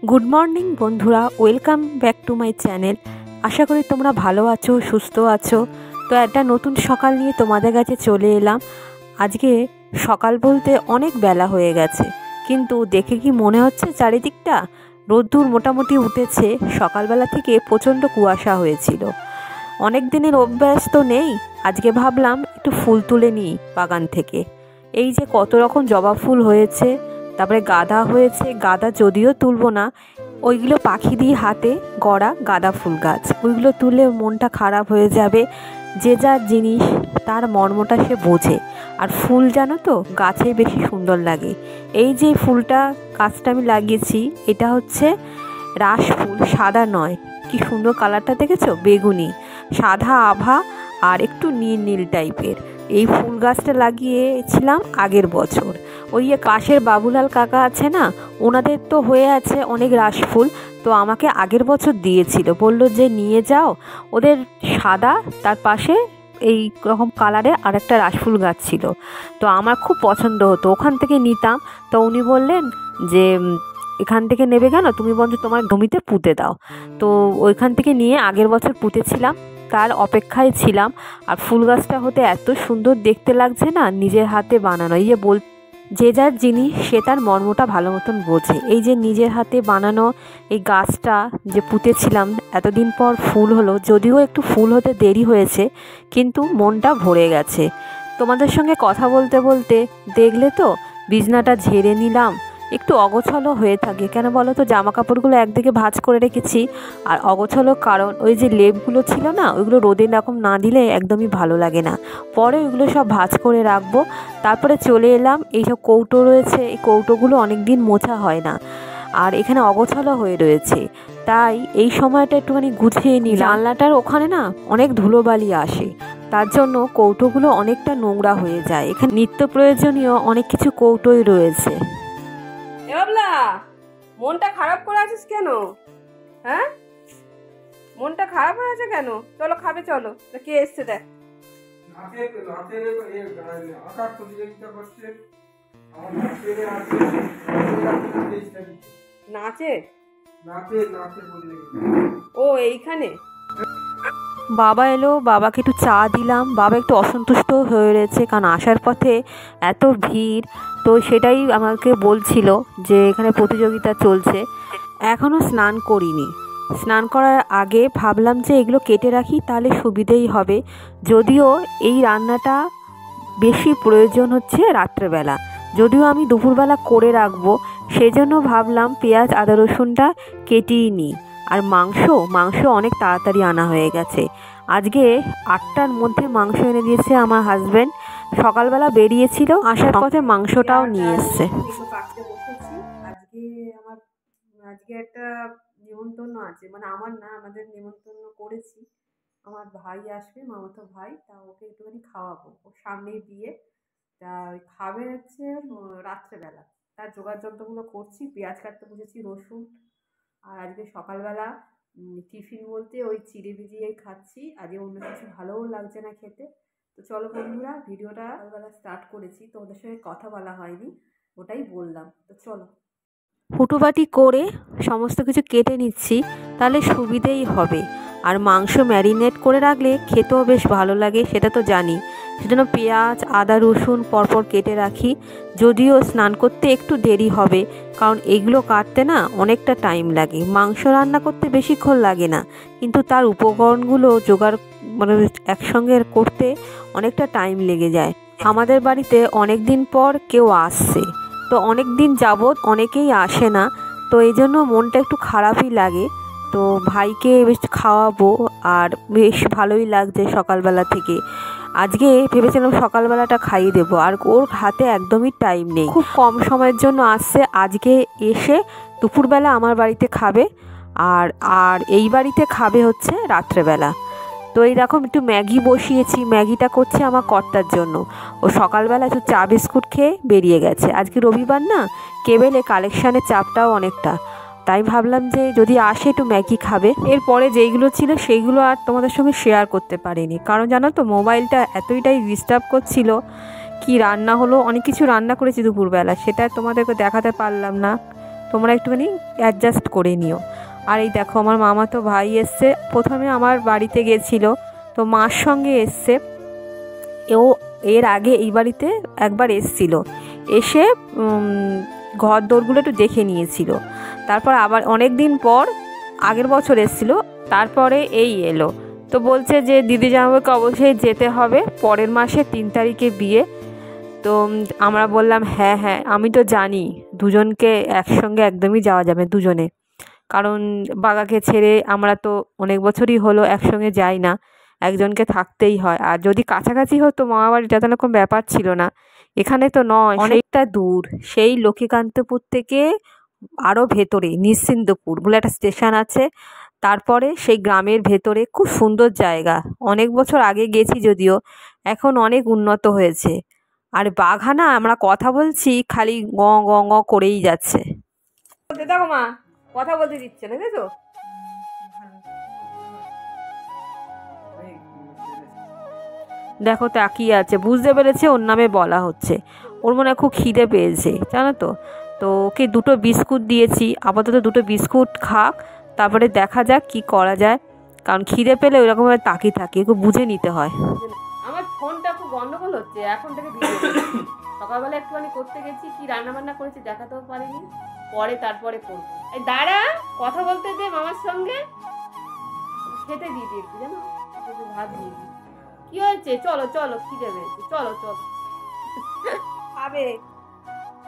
Good morning বন্ধুরা, welcome back to my channel. আশা করি তোমরা ভালো আছো, সুস্থ আছো। তো একটা নতুন সকাল নিয়ে তোমাদের কাছে চলে এলাম। আজকে সকাল বলতে অনেক বেলা হয়ে গেছে, কিন্তু দেখে কি মনে হচ্ছে চারিদিকটা রোদ্দুর মোটামুটি উঠেছে। সকালবেলা থেকে প্রচণ্ড কুয়াশা হয়েছিল। অনেক দিনের অভ্যাস তো নেই, আজকে ভাবলাম একটু ফুল তুলে নিই বাগান থেকে। এই যে কত রকম জবা ফুল হয়েছে, তারপরে গাঁদা হয়েছে। গাঁদা যদিও তুলবো না, ওইগুলো পাখি দিয়ে হাতে গড়া গাঁদা ফুল গাছ, ওইগুলো তুলে মনটা খারাপ হয়ে যাবে। যে যার জিনিস তার মর্মটা সে বোঝে। আর ফুল জানো তো গাছে বেশি সুন্দর লাগে। এই যে ফুলটা গাছটা আমি লাগিয়েছি, এটা হচ্ছে রাস ফুল, সাদা নয়। কি সুন্দর কালারটা দেখেছো, বেগুনি, সাদা আভা আর একটু নীল নীল টাইপের। এই ফুল গাছটা লাগিয়েছিলাম আগের বছর। ওই পাশের বাবুলাল কাকা আছে না, ওনাদের তো হয়ে আছে অনেক রাস ফুল। তো আমাকে আগের বছর দিয়েছিল, বলল যে নিয়ে যাও। ওদের সাদা, তার পাশে এই রকম কালারের আরেকটা রাসফুল গাছ ছিল। তো আমার খুব পছন্দ হতো, ওখান থেকে নিতাম। তো উনি বললেন যে এখান থেকে নেবে কেন, তুমি বরঞ্চ তোমার জমিতে পুঁতে দাও। তো ওইখান থেকে নিয়ে আগের বছর পুঁতেছিলাম, তার অপেক্ষায় ছিলাম। আর ফুল গাছটা হতে এত সুন্দর দেখতে লাগছে না, নিজের হাতে বানানো। এই যে যে যার জিনিস সে তার মর্মটা ভালো মতন বোঝে। এই যে নিজের হাতে বানানো এই গাছটা যে পুঁতেছিলাম, এতদিন পর ফুল হলো। যদিও একটু ফুল হতে দেরি হয়েছে, কিন্তু মনটা ভরে গেছে। তোমাদের সঙ্গে কথা বলতে বলতে দেখলে তো বিছনাটা ঝেড়ে নিলাম। একটু অগোছালো হয়ে থাকে, কেন বলো তো, জামা কাপড়গুলো একদিকে ভাঁজ করে রেখেছি। আর অগোছালো কারণ ওই যে লেপগুলো ছিল না, ওইগুলো রোদে এরকম না দিলে একদমই ভালো লাগে না। পরে ওইগুলো সব ভাঁজ করে রাখবো। তারপরে চলে এলাম, এইসব কৌটো রয়েছে, এই কৌটোগুলো অনেক দিন মোছা হয় না, আর এখানে অগোছালো হয়ে রয়েছে। তাই এই সময়টা একটুখানি গুছিয়ে নিই। জানলাটার ওখানে না অনেক ধুলোবালি আসে, তার জন্য কৌটোগুলো অনেকটা নোংরা হয়ে যায়। এখানে নিত্য প্রয়োজনীয় অনেক কিছু কৌটোই রয়েছে। এবলা, মনটা খারাপ করে আছিস কেন? হ্যাঁ, মনটা খারাপ হয়ে আছে কেন? চলো খাবে, চলো। কে এসছে দেখ। নাচে ও এইখানে। বাবা এলো, বাবাকে একটু চা দিলাম। বাবা একটু অসন্তুষ্ট হয়ে রয়েছে, কারণ আসার পথে এত ভিড়। তো সেটাই আমাকে বলছিল যে এখানে প্রতিযোগিতা চলছে। এখনও স্নান করিনি। স্নান করার আগে ভাবলাম যে এগুলো কেটে রাখি, তাহলে সুবিধেই হবে। যদিও এই রান্নাটা বেশি প্রয়োজন হচ্ছে রাত্রেবেলা, যদিও আমি দুপুরবেলা করে রাখবো, সেজন্য ভাবলাম পেঁয়াজ আদা রসুনটা কেটেই নিই। আর মাংস অনেক তাড়াতাড়ি আনা হয়ে গেছে। আজকে 8টার মধ্যে মাংস এনে দিয়েছে আমার হাজব্যান্ড। সকালবেলা বেরিয়েছিল, আসার পথে মাংসটাও নিয়ে এসছে। আজকে একটা নিমন্ত্রণ আছে, মানে আমার না, আমাদের নিমন্ত্রণ করেছি। আমার ভাই আসবে, মামাতো ভাই, তা ওকে একটুখানি খাওয়াবো। ওর সামনেই বিয়ে, তা খাবে হচ্ছে রাত্রেবেলা। তার জোগাড় যন্ত্রগুলো করছি, পেঁয়াজ কাটতে বসেছি, রসুন। আর আজকে সকালবেলা টিফিন বলতে ওই চিড়ে ভিজিয়ে খাচ্ছি। আজকে অন্য কিছু ভালোও লাগছে না খেতে। তো চলো বন্ধুরা, ভিডিওটা সকালবেলা স্টার্ট করেছি, তো ওদের সঙ্গে কথা বলা হয়নি, ওটাই বললাম। তো চলো। হুটুবাটি করে সমস্ত কিছু কেটে নিচ্ছি, তাহলে সুবিধেই হবে। আর মাংস ম্যারিনেট করে রাখলে খেতেও বেশ ভালো লাগে, সেটা তো জানি। সেজন্য পেঁয়াজ আদা রসুন পরপর কেটে রাখি। যদিও স্নান করতে একটু দেরি হবে, কারণ এগুলো কাটতে না অনেকটা টাইম লাগে। মাংস রান্না করতে বেশিক্ষণ লাগে না, কিন্তু তার উপকরণগুলো জোগাড় মানে একসঙ্গে করতে অনেকটা টাইম লেগে যায়। আমাদের বাড়িতে অনেক দিন পর কেউ আসছে, তো অনেক দিন যাবৎ অনেকেই আসে না। তো এই জন্য মনটা একটু খারাপই লাগে। তো ভাইকে বেশ খাওয়াবো, আর বেশ ভালোই লাগছে সকালবেলা থেকে। আজকে ভেবেছিলাম সকালবেলাটা খাইয়ে দেবো, আর ওর হাতে একদমই টাইম নেই, খুব কম সময়ের জন্য আসছে। আজকে এসে দুপুরবেলা আমার বাড়িতে খাবে, আর আর এই বাড়িতে খাবে হচ্ছে রাত্রেবেলা। তো এই রকম একটু ম্যাগি বসিয়েছি, ম্যাগিটা করছে আমার কর্তার জন্য। ও সকালবেলা একটু চা বিস্কুট খেয়ে বেরিয়ে গেছে। আজকে রবিবার না, কেবেলে কালেকশানের চাপটাও অনেকটা, তাই ভাবলাম যে যদি আসে একটু ম্যাগি খাবে। এরপরে যেইগুলো ছিল সেইগুলো আর তোমাদের সঙ্গে শেয়ার করতে পারিনি, কারণ জানো তো মোবাইলটা এতটাই ডিস্টার্ব করছিল। কি রান্না হলো, অনেক কিছু রান্না করেছি দুপুরবেলা, সেটা তোমাদেরকে দেখাতে পারলাম না। তো তোমরা একটুখানি অ্যাডজাস্ট করে নিও। আর এই দেখো আমার মামাতো ভাই এসছে, প্রথমে আমার বাড়িতে গেছিলো, তো মার সঙ্গে এসছে। এর আগে এই বাড়িতে একবার এসছিল, এসে ঘর দোরগুলো একটু দেখে নিয়েছিল। তারপর আবার অনেক দিন পর আগের বছর এসছিল, তারপরে এই এলো। তো বলছে যে দিদি জামাইকে অবশ্যই যেতে হবে, পরের মাসে 3 তারিখে বিয়ে। তো আমরা বললাম হ্যাঁ হ্যাঁ, আমি তো জানি দুজনকে একসঙ্গে একদমই যাওয়া যাবে দুজনে, কারণ বাগাকে ছেড়ে আমরা তো অনেক বছরই হলো একসঙ্গে যাই না, একজনকে থাকতেই হয়। আর যদি কাছাকাছি হতো মামাবাড়িটা তাহলে কোনো ব্যাপার ছিল না, এখানে তো নয়, অনেকটা দূর। সেই লক্ষ্মীকান্তপুর থেকে আরও ভেতরে নিশ্চিন্তপুর বলে একটা স্টেশন আছে, তারপরে সেই গ্রামের ভেতরে খুব সুন্দর জায়গা। অনেক বছর আগে গেছি যদিও, এখন অনেক উন্নত হয়েছে। আর বাঘানা আমরা কথা বলছি খালি গ গ গ করেই যাচ্ছে। দেখো মা কথা বলতে দিচ্ছে না, দেখো দেখো তাকিয়ে আছে, বুঝতে পেরেছে ওর নামে বলা হচ্ছে। ওর মনে হয় খুব খিদে পেয়েছে জানো তো। তো ওকে 2টো বিস্কুট দিয়েছি, আপাতত 2টো বিস্কুট খাক, তারপরে দেখা যাক কি করা যায়, কারণ খিদে পেলে ওইরকমভাবে তাকিয়ে থাকে, একটু বুঝে নিতে হয়। আমার ফোনটা খুব গন্ডগোল হচ্ছে, এখন থেকে সকালবেলা একটুখানি করতে গেছি, কি রান্না বান্না করেছি দেখাতেও পারিনি, পরে তারপরে করবো। এই দাঁড়া, কথা বলতে দে মামার সঙ্গে, খেতে দিয়ে দিই একটু জানো, ভাত দিয়ে দিই। কি হয়েছে? চলো চলো, খিদে পেয়েছে, চলো চলো। খাবে?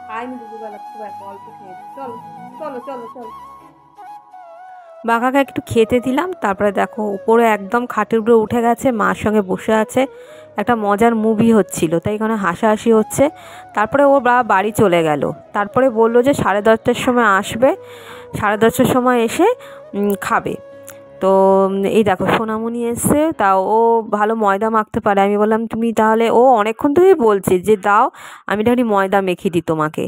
খাইনি দুপুরবেলা, খুব একটা অল্প খেয়েছি, চলো চলো চলো চলো। বাঘাকে একটু খেতে দিলাম, তারপরে দেখো উপরে একদম খাটের উপরে উঠে গেছে, মার সঙ্গে বসে আছে, একটা মজার মুভি হচ্ছিল, তাই এখানে হাসাহাসি হচ্ছে। তারপরে ও বাড়ি চলে গেল, তারপরে বললো যে 10:30টার সময় আসবে, 10:30টার সময় এসে খাবে। তো এই দেখো সোনামণি এসছে, তা ও ভালো ময়দা মাখতে পারে। আমি বললাম তুমি তাহলে, ও অনেকক্ষণ ধরেই বলছে যে দাও আমি একটুখানি ময়দা মেখে দিই তোমাকে।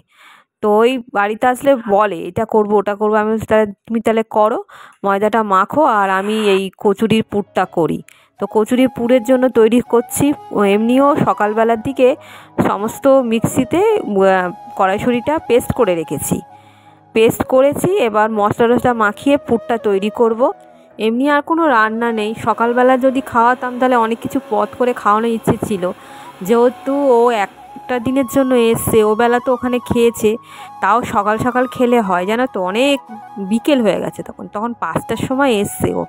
তো ওই বাড়িতে আসলে বলে এটা করবো ওটা করবো, আমি বলছি তাহলে তুমি তাহলে করো, ময়দাটা মাখো আর আমি এই কচুরির পুরটা করি। তো কচুরির পুরের জন্য তৈরি করছি। এমনিও সকালবেলার দিকে সমস্ত মিক্সিতে কড়াইশুঁড়িটা পেস্ট করে রেখেছি, পেস্ট করেছি, এবার মশলা টশলা মাখিয়ে পুরটা তৈরি করব। এমনি আর কোনো রান্না নেই, সকালবেলা যদি খাওয়াতাম তাহলে অনেক কিছু পদ করে খাওয়ানোর ইচ্ছে ছিল, যেহেতু ও একটা দিনের জন্য এসছে, ও বেলা তো ওখানে খেয়েছে, তাও সকাল সকাল খেলে হয় জানো তো, অনেক বিকেল হয়ে গেছে তখন 5টার সময় এসছে ও।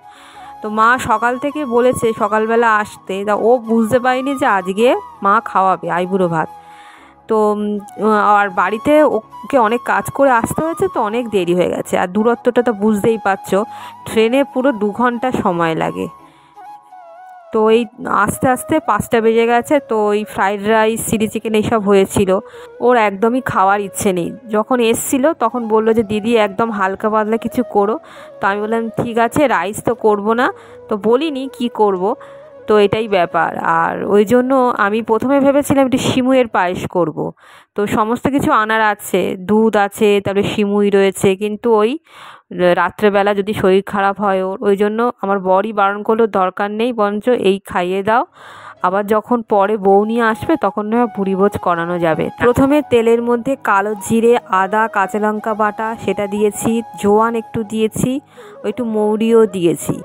তো মা সকাল থেকে বলেছে সকালবেলা আসতে, তা ও বুঝতে পারিনি যে আজকে মা খাওয়াবে আইবুড়ো ভাত। তো আর বাড়িতে ওকে অনেক কাজ করে আসতে হয়েছে, তো অনেক দেরি হয়ে গেছে। আর দূরত্বটা তো বুঝতেই পারছো, ট্রেনে পুরো 2 ঘন্টা সময় লাগে। তো এই আস্তে আস্তে 5টা বেজে গেছে। তো ওই ফ্রাইড রাইস চিলি চিকেন এইসব হয়েছিল, ওর একদমই খাওয়ার ইচ্ছে নেই। যখন এসছিল তখন বললো যে দিদি একদম হালকা পাতলা কিছু করো। তো আমি বললাম ঠিক আছে, রাইস তো করবো না, তো বলিনি কি করব, তো এটাই ব্যাপার। আর ওই জন্য আমি প্রথমে ভেবেছিলাম একটু সিমুইয়ের পায়েস করব। তো সমস্ত কিছু আনার আছে, দুধ আছে, তারপরে সিমুই রয়েছে, কিন্তু ওই রাত্রেবেলা যদি শরীর খারাপ হয় ওই জন্য আমার বরই বারণ করলো দরকার নেই, বরঞ্চ এই খাইয়ে দাও, আবার যখন পরে বউ নিয়ে আসবে তখন না ভুরিভোজ করানো যাবে। প্রথমে তেলের মধ্যে কালো জিরে, আদা, কাঁচা লঙ্কা বাটা সেটা দিয়েছি, জোয়ান একটু দিয়েছি, একটু মৌরিও দিয়েছি,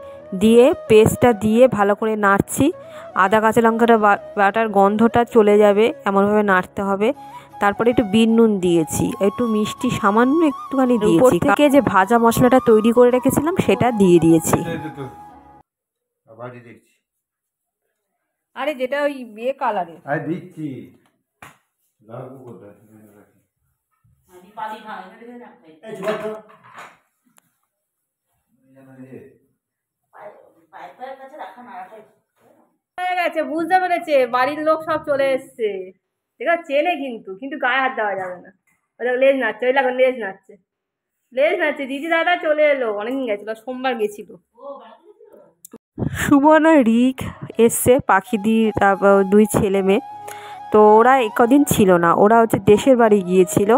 দিয়ে পেস্টটা দিয়ে ভালো করে নাড়ছি। আদা কাঁচা লঙ্কাটা বাটার গন্ধটা চলে যাবে এমনভাবে নাড়তে হবে। তারপরে একটু বিট নুন দিয়েছি, একটু মিষ্টি সামান্য একটুখানি দিয়েছি, থেকে যে ভাজা মশলাটা তৈরি করে রেখেছিলাম সেটা দিয়ে দিয়েছি। আরে যেটা ওই বিয়ে কালারে দিচ্ছি, গেছে, বুঝতে পেরেছে, বাড়ির লোক সব চলে এসছে, ঠিক আছে চেনে, কিন্তু গায়ে হাত দেওয়া যাবে না। লেজ নাচছে, ওই লাগো লেজ নাচছে, লেজ নাচছে, দিদি দাদা চলে এলো, অনেকদিন গেছিলো, সোমবার গেছিল। সুমন আর রিক এসছে, পাখিদি, তারপর 2 ছেলে মেয়ে। তো ওরা কদিন ছিল না, ওরা হচ্ছে দেশের বাড়ি গিয়েছিল,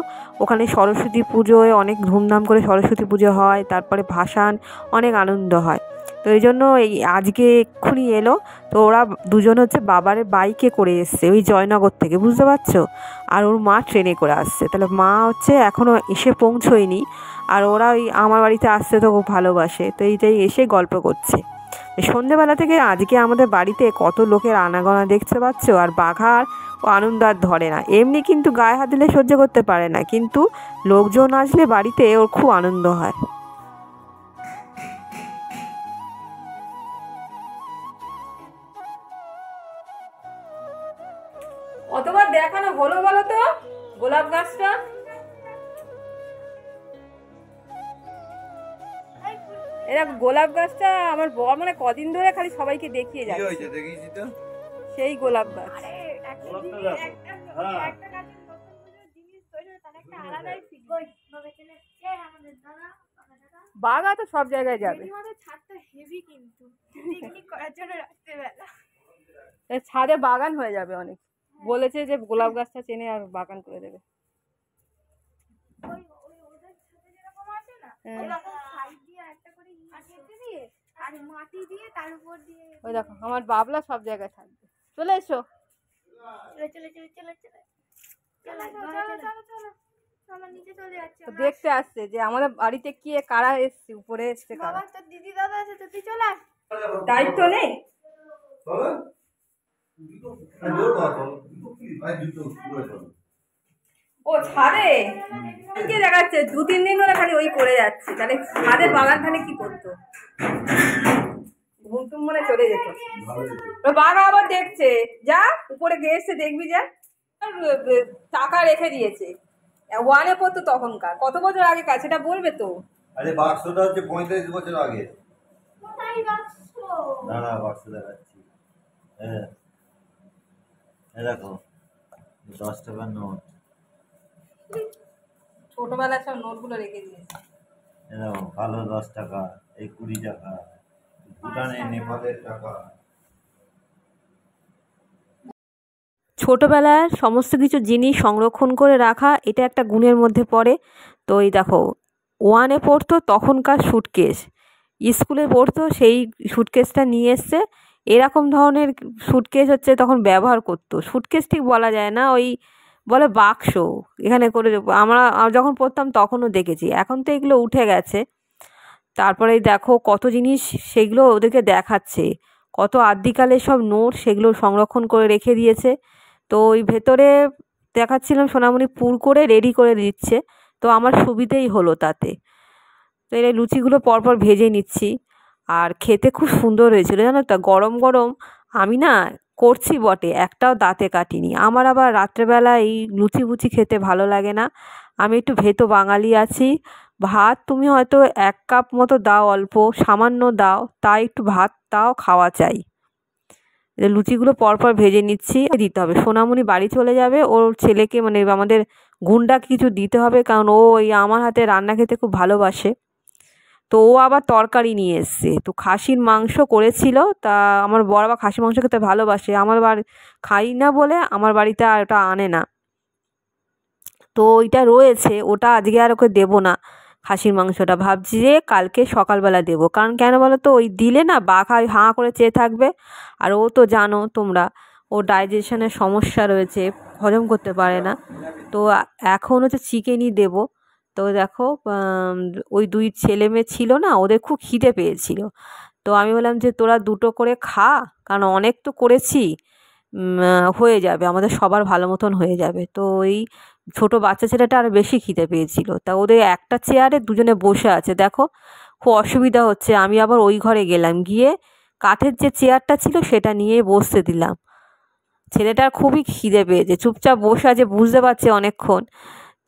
ওখানে সরস্বতী পুজোয় অনেক ধুমধাম করে সরস্বতী পুজো হয়, তারপরে ভাসান, অনেক আনন্দ হয়। তো এই জন্য এই আজকে এক্ষুনি এলো। তো ওরা দুজন হচ্ছে বাবারের বাইকে করে এসছে ওই জয়নগর থেকে, বুঝতে পারছো, আর ওর মা ট্রেনে করে আসছে। তাহলে মা হচ্ছে এখনও এসে পৌঁছোয়নি, আর ওরা ওই আমার বাড়িতে আসতে তো খুব ভালোবাসে, তো এইটাই এসে গল্প করছে। সন্ধ্যেবেলা থেকে আজকে আমাদের বাড়িতে কত লোকের আনাগোনা দেখতে পাচ্ছ, আর বাঘার ও আনন্দ আর ধরে না। এমনি কিন্তু গায়ে হাত দিলে সহ্য করতে পারে না, কিন্তু লোকজন আসলে বাড়িতে ওর খুব আনন্দ হয়। কতবার দেখানো হলো বলো তো গোলাপ গাছটা? এরা গোলাপ গাছটা আমার বর মানে কদিন ধরে খালি সবাইকে দেখিয়ে যাচ্ছে, সেই গোলাপ গাছ। বাঘা তো সব জায়গায় যাবে, ছাদে বাগান হয়ে যাবে অনেক। বলেছে যে গোলাপ গাছটা চেনে আর বাগান করে দেবে। ওই দেখো আমার বাবলা সব জায়গায় থাকবে। চলে এসো, দেখতে আসছে যে আমাদের বাড়িতে কি কারা এসছে, উপরে এসছে কারা। দিদি দাদা আছে, তুই চলে দায়িত্ব নেই। ও ছাদে কে দেখাচ্ছে 2-3 দিন ধরে খালি ওই করে যাচ্ছে, তাহলে ছাদে বাগান তাহলে কি করতো, ঘুম টুম মনে চলে যেত। বাঘা আবার দেখছে, যা উপরে গেছে দেখবি, যা টাকা রেখে দিয়েছে। 1-এ পড়তো তখনকার, কত বছর আগে কাজ সেটা বলবে তো। আরে বাক্সটা হচ্ছে 35 বছর আগে। না না বাক্স দেখাচ্ছি, দেখো 10 টাকার নোট, ছোটবেলায় সব নোটগুলো রেখে দিয়েছে। দেখো কালো 10 টাকা, এই 20 টাকা, ভুটানের নেপালের টাকা। ছোটোবেলার সমস্ত কিছু জিনিস সংরক্ষণ করে রাখা এটা একটা গুণের মধ্যে পড়ে। তো এই দেখো 1-এ পড়তো তখনকার স্যুটকেস, স্কুলে পড়তো সেই স্যুটকেসটা নিয়ে এসছে। এরকম ধরনের স্যুটকেস হচ্ছে তখন ব্যবহার করতো, স্যুটকেস ঠিক বলা যায় না, ওই বলে বাক্স, এখানে করে আমরা যখন পড়তাম তখনও দেখেছি। এখন তো এগুলো উঠে গেছে। তারপরে দেখো কত জিনিস সেগুলো ওদেরকে দেখাচ্ছে, কত আদিকালের সব নোট সেগুলো সংরক্ষণ করে রেখে দিয়েছে। তো ওই ভেতরে দেখাচ্ছিলাম সোনামণি পুর করে রেডি করে দিচ্ছে, তো আমার সুবিধেই হলো তাতে। তো এই লুচিগুলো পরপর ভেজে নিচ্ছি, আর খেতে খুব সুন্দর হয়েছিল জানো তো, গরম গরম। আমি না করছি বটে, একটাও দাঁতে কাটিনি। আমার আবার রাত্রেবেলা এই লুচি বুচি খেতে ভালো লাগে না, আমি একটু ভেতো বাঙালি আছি। ভাত তুমি হয়তো 1 কাপ মতো দাও, অল্প সামান্য দাও, তাই একটু ভাত দাও, খাওয়া চাই। লুচিগুলো পরপর ভেজে নিচ্ছি, দিতে হবে। সোনামণি বাড়ি চলে যাবে, ওর ছেলেকে মানে আমাদের গুন্ডা কিছু দিতে হবে, কারণ ও ওই আমার হাতে রান্না খেতে খুব ভালোবাসে। তো ও আবার তরকারি নিয়ে এসছে, তো খাসির মাংস করেছিল। তা আমার বর আবার খাসির মাংস খেতে ভালোবাসে, আমার বাড়ি খাই না বলে আমার বাড়িতে আর ওটা আনে না। তো ওইটা রয়েছে, ওটা আজকে আর ওকে দেবো না খাসির মাংসটা, ভাবছি যে কালকে সকালবেলা দেবো। কারণ কেন বলো তো, ওই দিলে না বাঘা হাঁ করে চেয়ে থাকবে, আর ও তো জানো তোমরা ও ডাইজেশনের সমস্যা রয়েছে, হজম করতে পারে না। তো এখন হচ্ছে চিকেনই দেবো। তো দেখো ওই 2 ছেলে মেয়ে ছিল না, ওদের খুব খিদে পেয়েছিল। তো আমি বললাম যে তোরা 2টো করে খা, কারণ অনেক তো করেছি, হয়ে যাবে, আমাদের সবার ভালো মতন হয়ে যাবে। তো ওই ছোটো বাচ্চা ছেলেটা আর বেশি খিদে পেয়েছিল, তা ওদের একটা চেয়ারে দুজনে বসে আছে, দেখো খুব অসুবিধা হচ্ছে। আমি আবার ওই ঘরে গেলাম, গিয়ে কাঠের যে চেয়ারটা ছিল সেটা নিয়ে বসতে দিলাম। ছেলেটার খুবই খিদে পেয়েছে, চুপচাপ বসে আছে, বুঝতে পারছে অনেকক্ষণ।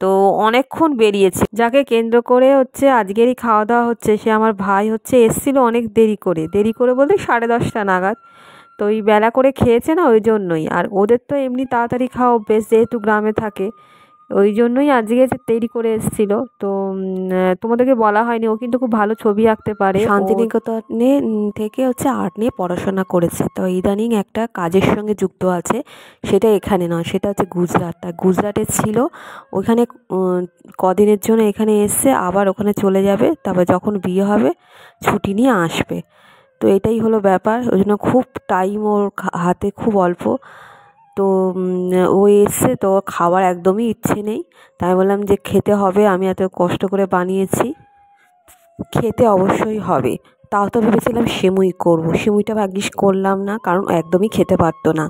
তো অনেকক্ষণ বেরিয়েছে, যাকে কেন্দ্র করে হচ্ছে আজকেরই খাওয়া দাওয়া হচ্ছে। সে আমার ভাই হচ্ছে এসেছিল অনেক দেরি করে বলতে 10:30 নাগাদ। তো ওই বেলা করে খেয়েছে না, ওই জন্যই। আর ওদের তো এমনি তাড়াতাড়ি খাওয়া অভ্যেস, যেহেতু গ্রামে থাকে, ওই জন্যই আজকে দেরি করে এসেছিলো। তো তোমাদেরকে বলা হয়নি, ও কিন্তু খুব ভালো ছবি আঁকতে পারে, শান্তিনিকেতনে থেকে হচ্ছে আর্ট নিয়ে পড়াশোনা করেছে। তো ইদানিং একটা কাজের সঙ্গে যুক্ত আছে, সেটা এখানে নয়, সেটা হচ্ছে গুজরাট। তা গুজরাটে ছিল, ওখানে কদিনের জন্য এখানে এসছে, আবার ওখানে চলে যাবে, তারপর যখন বিয়ে হবে ছুটি নিয়ে আসবে। তো এটাই হলো ব্যাপার, ওই জন্য খুব টাইম ওর হাতে খুব অল্প। তো ও এসছে, তো খাওয়ার একদমই ইচ্ছে নেই। তাই বললাম যে খেতে হবে, আমি এত কষ্ট করে বানিয়েছি, খেতে অবশ্যই হবে। তাও তো ভেবেছিলাম সিমুই করব, সিমুইটা ভাগ্যিস করলাম না, কারণ একদমই খেতে পারতো না।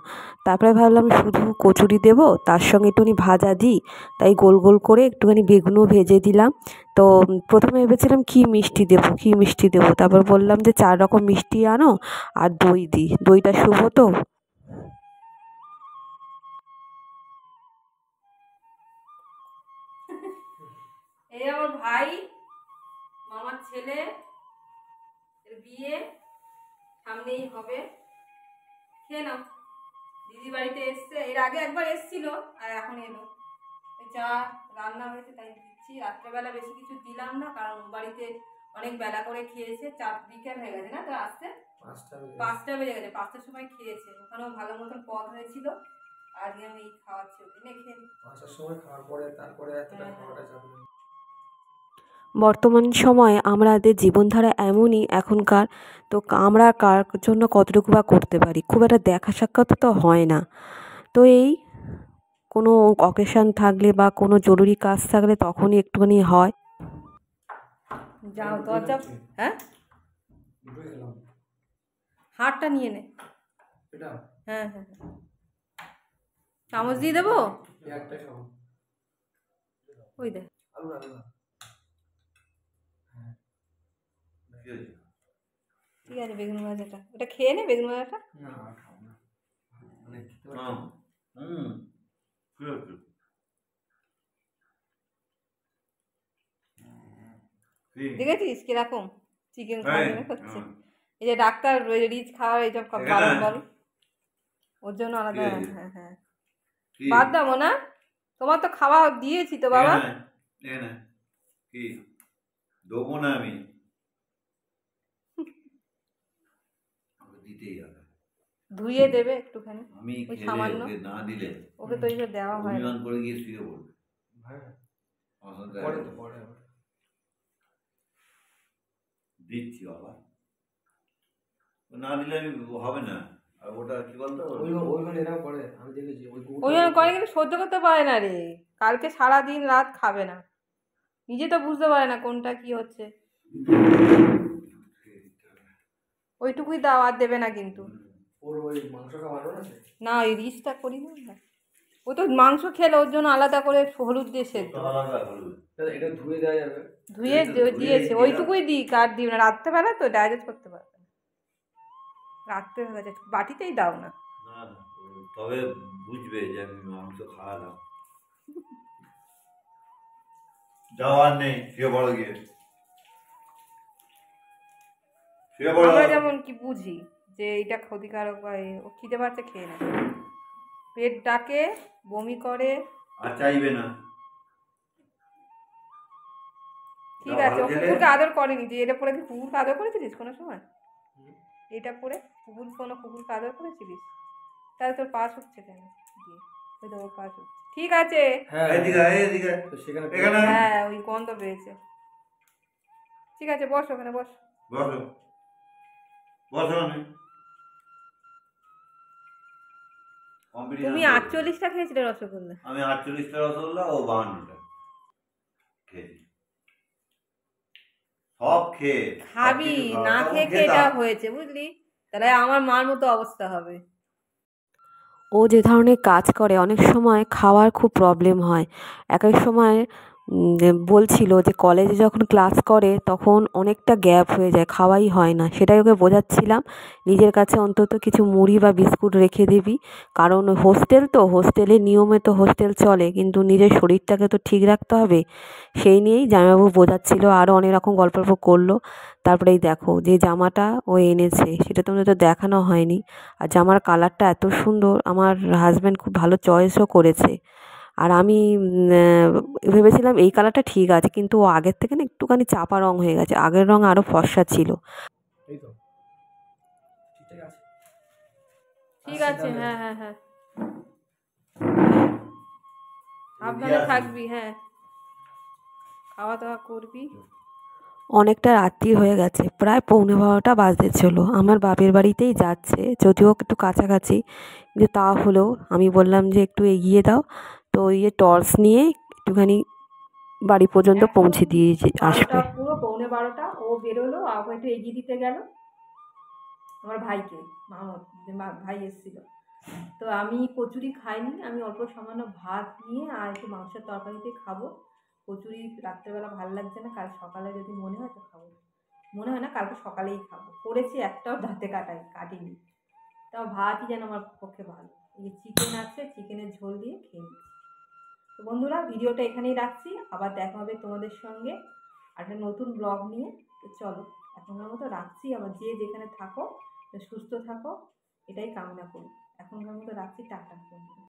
তারপরে ভাবলাম শুধু কচুরি দেবো, তার সঙ্গে একটুখানি ভাজা দিই, তাই গোল গোল করে একটুখানি বেগুনও ভেজে দিলাম। তো প্রথমে ভেবেছিলাম কী মিষ্টি দেবো, কী মিষ্টি দেবো, তারপর বললাম যে 4 রকম মিষ্টি আনো আর দই দিই, দইটা শুভ তো। এই আমার ভাই, মামার ছেলে, এর বিয়ে সামনেই হবে। খেয়ে নাও। দিদি বাড়িতে এসছে, এর আগে একবার এসছিল আর এখন এলো। যা রান্না হয়েছে তাই দিচ্ছি। রাত্রেবেলা বেশি কিছু দিলাম না, কারণ বাড়িতে অনেক বেলা করে খেয়েছে, বিকেল হয়ে গেছে না তো আসতে, 5টা বেজে গেছে, 5টার সময় খেয়েছে। ওখানেও ভালো মতন পদ হয়েছিল, আজকে আমি খাওয়াচ্ছি ওকে, নে খেয়ে 5টার সময় খাওয়ার পরে তারপরে এতটা খাওয়াটা যাবে না। বর্তমান সময়ে আমাদের জীবনধারা এমনই এখনকার, তো আমরা কার জন্য কতটুকু বা করতে পারি, খুব একটা দেখা সাক্ষাৎ তো হয় না। তো এই কোনো অকেশান থাকলে বা কোনো জরুরি কাজ থাকলে তখনই একটুখানি হয়। যাও দরজা। হ্যাঁ, দুটোই খেলাম। হাড়টা নিয়ে নে। এটা হ্যাঁ হ্যাঁ, চামচ দিয়ে দেবো। একটাই খাবো। ওই দেখ, আলু আলু না। ঠিক আছে, বেগুন ভাজাটা ওটা খেয়ে নে, বেগুন ভাজাটা। না খাবো না, মানে খেতে দেখেছিস কিরকম চিকেন খাওয়া করছে। এই যে ডাক্তার রিচ খাওয়ার এইসব বারণ বল, ওর জন্য আলাদা। হ্যাঁ হ্যাঁ, বাদ দাও না, তোমার তো খাওয়া দিয়েছি তো বাবা। কি দেবো না আমি, দিতেই হবে, ধুয়ে দেবে একটুখানি, আমি ওই খেলে সামান্য, ওকে না দিলে ওকে তো এইসব দেওয়া হয় না। অভিমান করে গিয়ে শুয়ে পড়বে। পরে তো পরে দিচ্ছি বাবা, না দিলে আমি হবে না। আর ওটা কি বলতো, ওইখানে এরাও করে, আমি দেখেছি ওই জন্য করে, কিন্তু সহ্য করতে পারে না রে, কালকে সারাদিন রাত খাবে না, নিজে তো বুঝতে পারে না কোনটা কি হচ্ছে। ওইটুকুই দাও, আর দেবে না কিন্তু। ওর ওই মাংস খাওয়া ভালো আছে না, ওই রিচটা করি না, ও তো মাংস খেলে ওর জন্য আলাদা করে হলুদ দিয়ে সেদ্ধ। এটা ধুয়ে দেওয়া যাবে, ধুয়ে দিয়েছে, ওইটুকুই দিই, কার দিই না, রাত্রেবেলা তো ডাইজেস্ট করতে পারবে না, রাত্রে হয়ে গেছে, বাটিতেই দাও না। তবে বুঝবে যে আমি মাংস খাওয়ালাম। যাওয়ার নেই, শুয়ে পড়ো গিয়ে। আমরা যেমন কি বুঝি যে এটা ক্ষতিকারক, বা ও খিদে পাচ্ছে খেয়ে নেয়, পেট ডাকে, বমি করে, আর চাইবে না। ঠিক আছে, ও কুকুরকে আদর করেনি, যে এটা পরে কি কুকুরকে আদর করেছিলিস কোনো সময়? এটা পরে কুকুরকে আদর করেছিলিস? তাহলে তোর পা শুকছে কেন দিয়ে? ওই তো ওর পা শুকছে। ঠিক আছে, হ্যাঁ ওই গন্ধ পেয়েছে। ঠিক আছে, বস ওখানে, বস। তুমি 48টা খেয়েছিলে রসগোল্লা? আমি 48টা রসগোল্লা, ও 52টা খেয়েছি। সব খেয়ে খাবি না, খেয়ে খেয়ে এটা হয়েছে, বুঝলি? তাহলে আমার মার মতো অবস্থা হবে। ও যে ধরনের কাজ করে অনেক সময় খাওয়ার খুব প্রবলেম হয়। এক এক সময় বলছিল যে কলেজে যখন ক্লাস করে তখন অনেকটা গ্যাপ হয়ে যায়, খাওয়াই হয় না। সেটাই ওকে বোঝাচ্ছিলাম, নিজের কাছে অন্তত কিছু মুড়ি বা বিস্কুট রেখে দিবি, কারণ হোস্টেল তো, হোস্টেলের নিয়মে তো হোস্টেল চলে, কিন্তু নিজের শরীরটাকে তো ঠিক রাখতে হবে। সেই নিয়েই জামাইবাবু বোঝাচ্ছিল, আরও অনেক রকম গল্প করলো। তারপরে এই দেখো যে জামাটা ও এনেছে, সেটা তোমাদের তো দেখানো হয়নি। আর জামার কালারটা এত সুন্দর, আমার হাজব্যান্ড খুব ভালো চয়েসও করেছে। আর আমি ভেবেছিলাম এই কালারটা ঠিক আছে, কিন্তু ও আগের থেকে না একটুখানি চাপা রং হয়ে গেছে, আগের রং আরও ফর্সা ছিল। এই তো ঠিক আছে, হ্যাঁ হ্যাঁ হ্যাঁ, সাবধানে থাকবি, হ্যাঁ খাওয়া দাওয়া করবি। অনেকটা রাত্রি হয়ে গেছে, প্রায় 12:45 বাজতে চলো। আমার বাপের বাড়িতেই যাচ্ছে, যদিও একটু কাছাকাছি, কিন্তু তা হলেও আমি বললাম যে একটু এগিয়ে দাও। তো ওই যে টর্চ নিয়ে একটুখানি বাড়ি পর্যন্ত পৌঁছে দিয়ে আসবে। পুরো 12:45 ও বেরোলো, আবার একটু এগিয়ে দিতে গেল আমার ভাইকে। ভাই এসেছিল, তো আমি কচুরি খাইনি, আমি অল্প সামান্য ভাত নিয়ে আর একটু মাংসের তরকারিতে খাবো। কচুরি রাত্রেবেলা ভালো লাগছে না, কাল সকালে যদি মনে হয় তো খাবো, মনে হয় না কালকে সকালেই খাবো। করেছি, একটাও দাঁতে কাটিনি, তাও ভাতই যেন আমার পক্ষে ভালো। এই যে চিকেন আছে, চিকেনের ঝোল দিয়ে খেয়ে নিচ্ছি। তো বন্ধুরা, ভিডিওটা এখানেই রাখছি, আবার দেখা হবে তোমাদের সঙ্গে একটা নতুন ব্লগ নিয়ে। তো চলো এখনকার মতো রাখছি, আবার যে যেখানে থাকো সুস্থ থাকো, এটাই কামনা করি। এখনকার মতো রাখছি, টাটা বন্ধুরা।